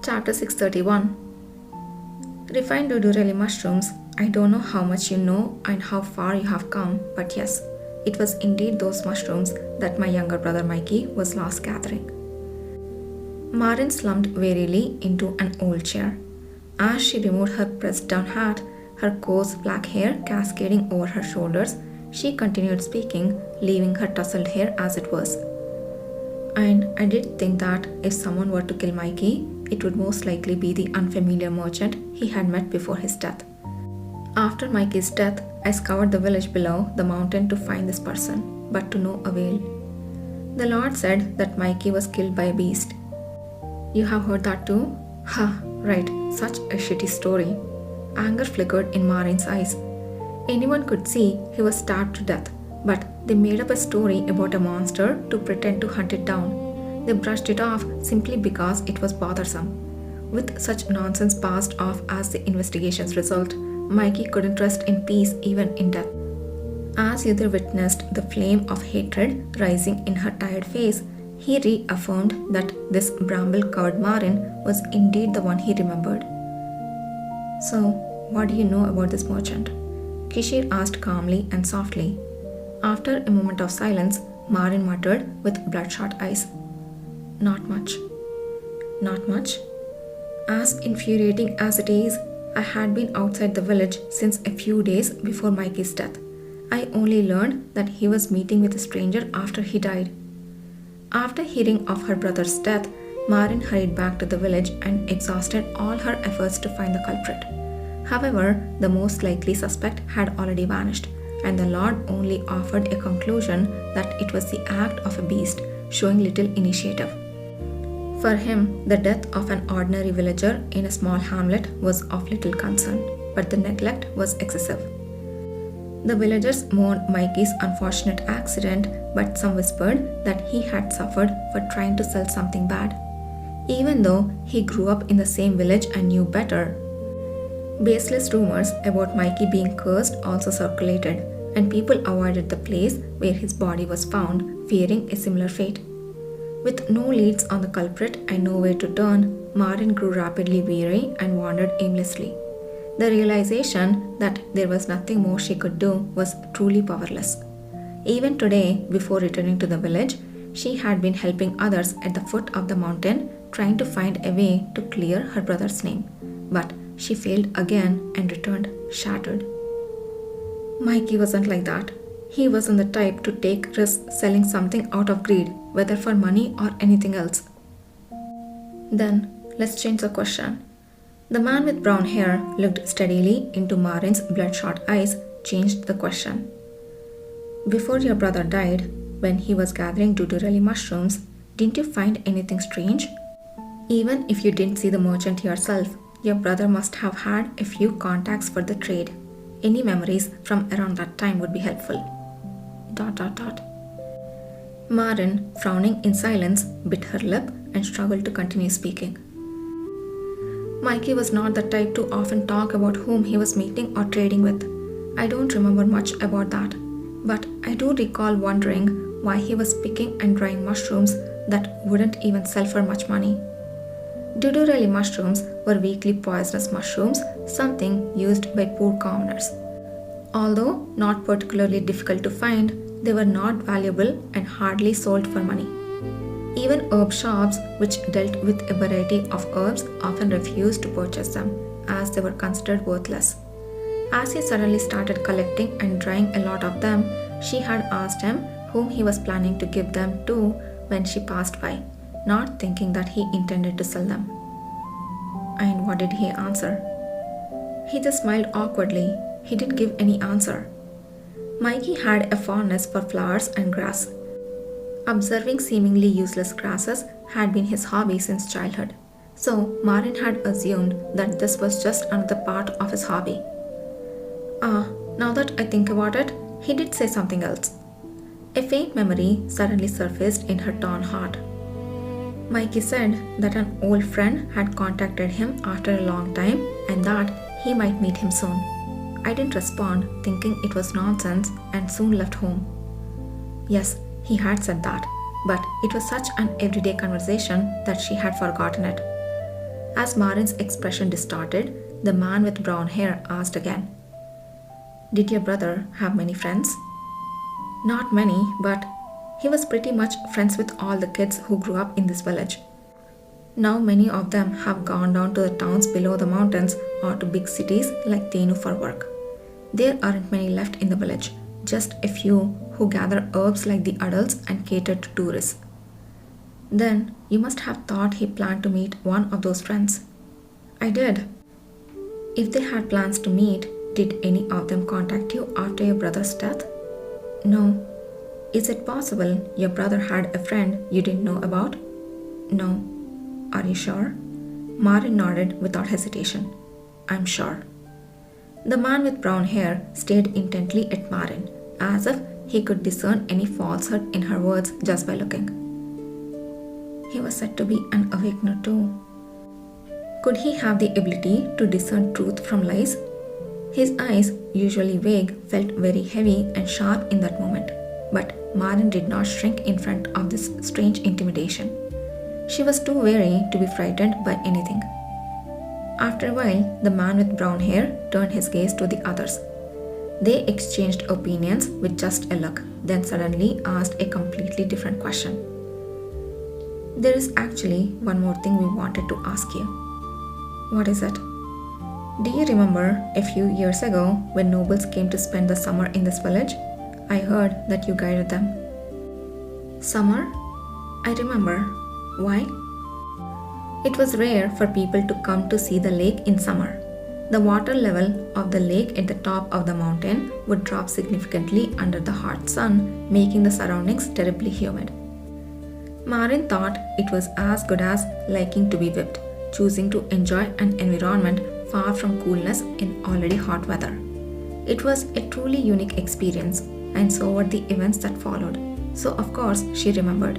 Chapter 631. Refined Dudurelli mushrooms. I don't know how much you know and how far you have come, but yes, it was indeed those mushrooms that my younger brother Mikey was last gathering. Marin slumped wearily into an old chair. As she removed her pressed down hat, her coarse black hair cascading over her shoulders, she continued speaking, leaving her tousled hair as it was. And I did think that if someone were to kill Mikey, it would most likely be the unfamiliar merchant he had met before his death. After Mikey's death, I scoured the village below the mountain to find this person, but to no avail. The Lord said that Mikey was killed by a beast. You have heard that too? Ha, right, such a shitty story. Anger flickered in Marin's eyes. Anyone could see he was stabbed to death, but they made up a story about a monster to pretend to hunt it down. They brushed it off simply because it was bothersome. With such nonsense passed off as the investigation's result, Mikey couldn't rest in peace even in death. As Yudhir witnessed the flame of hatred rising in her tired face, he reaffirmed that this bramble-covered Marin was indeed the one he remembered. So, what do you know about this merchant? Kishir asked calmly and softly. After a moment of silence, Marin muttered with bloodshot eyes. Not much. Not much? As infuriating as it is, I had been outside the village since a few days before Mikey's death. I only learned that he was meeting with a stranger after he died. After hearing of her brother's death, Marin hurried back to the village and exhausted all her efforts to find the culprit. However, the most likely suspect had already vanished, and the Lord only offered a conclusion that it was the act of a beast, showing little initiative. For him, the death of an ordinary villager in a small hamlet was of little concern, but the neglect was excessive. The villagers mourned Mikey's unfortunate accident, but some whispered that he had suffered for trying to sell something bad. Even though he grew up in the same village and knew better, baseless rumors about Mikey being cursed also circulated, and people avoided the place where his body was found, fearing a similar fate. With no leads on the culprit and nowhere to turn, Marin grew rapidly weary and wandered aimlessly. The realization that there was nothing more she could do was truly powerless. Even today, before returning to the village, she had been helping others at the foot of the mountain, trying to find a way to clear her brother's name. But she failed again and returned shattered. Mikey wasn't like that. He wasn't the type to take risks selling something out of greed, whether for money or anything else. Then, let's change the question. The man with brown hair looked steadily into Marin's bloodshot eyes, changed the question. Before your brother died, when he was gathering Dudurelli mushrooms, didn't you find anything strange? Even if you didn't see the merchant yourself, your brother must have had a few contacts for the trade. Any memories from around that time would be helpful. ... Marin, frowning in silence, bit her lip and struggled to continue speaking. Mikey was not the type to often talk about whom he was meeting or trading with. I don't remember much about that, but I do recall wondering why he was picking and drying mushrooms that wouldn't even sell for much money. Dudurelli mushrooms were weakly poisonous mushrooms, something used by poor commoners. Although not particularly difficult to find, they were not valuable and hardly sold for money. Even herb shops, which dealt with a variety of herbs, often refused to purchase them, as they were considered worthless. As he suddenly started collecting and drying a lot of them, she had asked him whom he was planning to give them to when she passed by, not thinking that he intended to sell them. And what did he answer? He just smiled awkwardly. He didn't give any answer. Mikey had a fondness for flowers and grass. Observing seemingly useless grasses had been his hobby since childhood, so Marin had assumed that this was just another part of his hobby. Now that I think about it, he did say something else. A faint memory suddenly surfaced in her torn heart. Mikey said that an old friend had contacted him after a long time and that he might meet him soon. I didn't respond, thinking it was nonsense, and soon left home. Yes, he had said that, but it was such an everyday conversation that she had forgotten it. As Marin's expression distorted, the man with brown hair asked again, "Did your brother have many friends?" "Not many, but he was pretty much friends with all the kids who grew up in this village. Now many of them have gone down to the towns below the mountains or to big cities like Tenu for work. There aren't many left in the village, just a few who gather herbs like the adults and cater to tourists." "Then you must have thought he planned to meet one of those friends." "I did." "If they had plans to meet, did any of them contact you after your brother's death?" "No." "Is it possible your brother had a friend you didn't know about?" "No." "Are you sure?" Marin nodded without hesitation. "I'm sure." The man with brown hair stared intently at Marin, as if he could discern any falsehood in her words just by looking. "He was said to be an awakener too." Could he have the ability to discern truth from lies? His eyes, usually vague, felt very heavy and sharp in that moment, but Marin did not shrink in front of this strange intimidation. She was too wary to be frightened by anything. After a while, the man with brown hair turned his gaze to the others. They exchanged opinions with just a look, then suddenly asked a completely different question. "There is actually one more thing we wanted to ask you." "What is it?" "Do you remember a few years ago when nobles came to spend the summer in this village? I heard that you guided them." "Summer? I remember. Why?" "It was rare for people to come to see the lake in summer. The water level of the lake at the top of the mountain would drop significantly under the hot sun, making the surroundings terribly humid." Marin thought it was as good as liking to be whipped, choosing to enjoy an environment far from coolness in already hot weather. It was a truly unique experience, and so were the events that followed, so of course she remembered.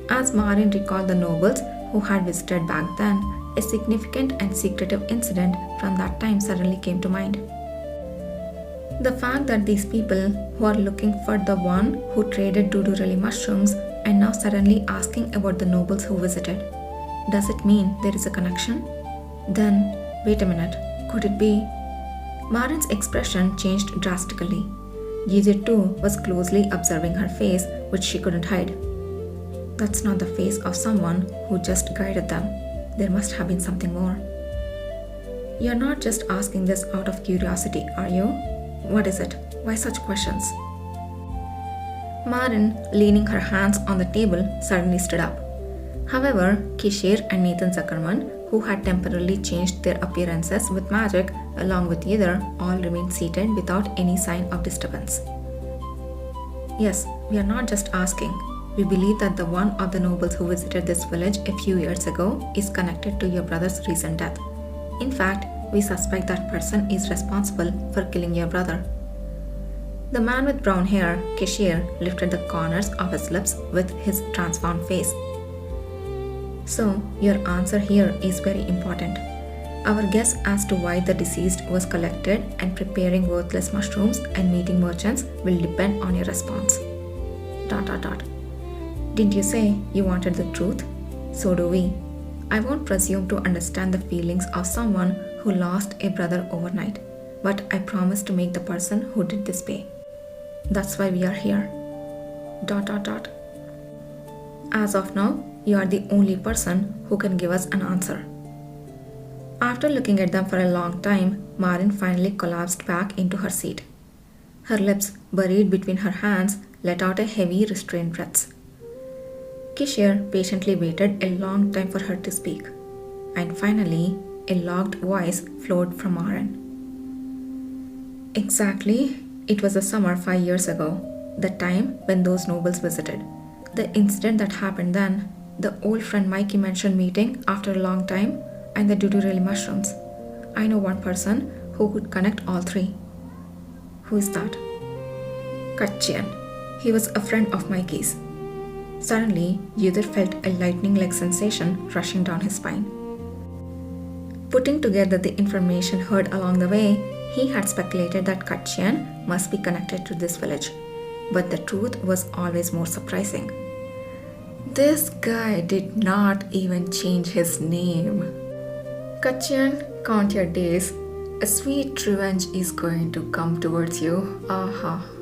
As Marin recalled the nobles who had visited back then, a significant and secretive incident from that time suddenly came to mind. The fact that these people who are looking for the one who traded dudurali mushrooms and now suddenly asking about the nobles who visited. Does it mean there is a connection? Then, wait a minute, could it be? Marin's expression changed drastically. Gizit too was closely observing her face, which she couldn't hide. That's not the face of someone who just guided them. There must have been something more. You're not just asking this out of curiosity, are you? What is it? Why such questions? Marin, leaning her hands on the table, suddenly stood up. However, Kishir and Nathan Zuckerman, who had temporarily changed their appearances with magic, along with Yidar, all remained seated without any sign of disturbance. Yes, we are not just asking. We believe that the one of the nobles who visited this village a few years ago is connected to your brother's recent death. In fact, we suspect that person is responsible for killing your brother. The man with brown hair, Kishir, lifted the corners of his lips with his transformed face. So, your answer here is very important. Our guess as to why the deceased was collected and preparing worthless mushrooms and meeting merchants will depend on your response. ... Didn't you say you wanted the truth? So do we. I won't presume to understand the feelings of someone who lost a brother overnight, but I promise to make the person who did this pay. That's why we are here. ... As of now, you are the only person who can give us an answer. After looking at them for a long time, Marin finally collapsed back into her seat. Her lips, buried between her hands, let out a heavy, restrained breath. Kishir patiently waited a long time for her to speak, and finally, a locked voice flowed from Marin. Exactly, it was the summer 5 years ago, the time when those nobles visited. The incident that happened then, the old friend Mikey mentioned meeting after a long time, and the dudurali mushrooms. I know one person who could connect all three. Who is that? Kachyan. He was a friend of Mikey's. Suddenly, Yudhir felt a lightning-like sensation rushing down his spine. Putting together the information heard along the way, he had speculated that Kachyan must be connected to this village. But the truth was always more surprising. This guy did not even change his name. Kachan, count your days. A sweet revenge is going to come towards you. Aha.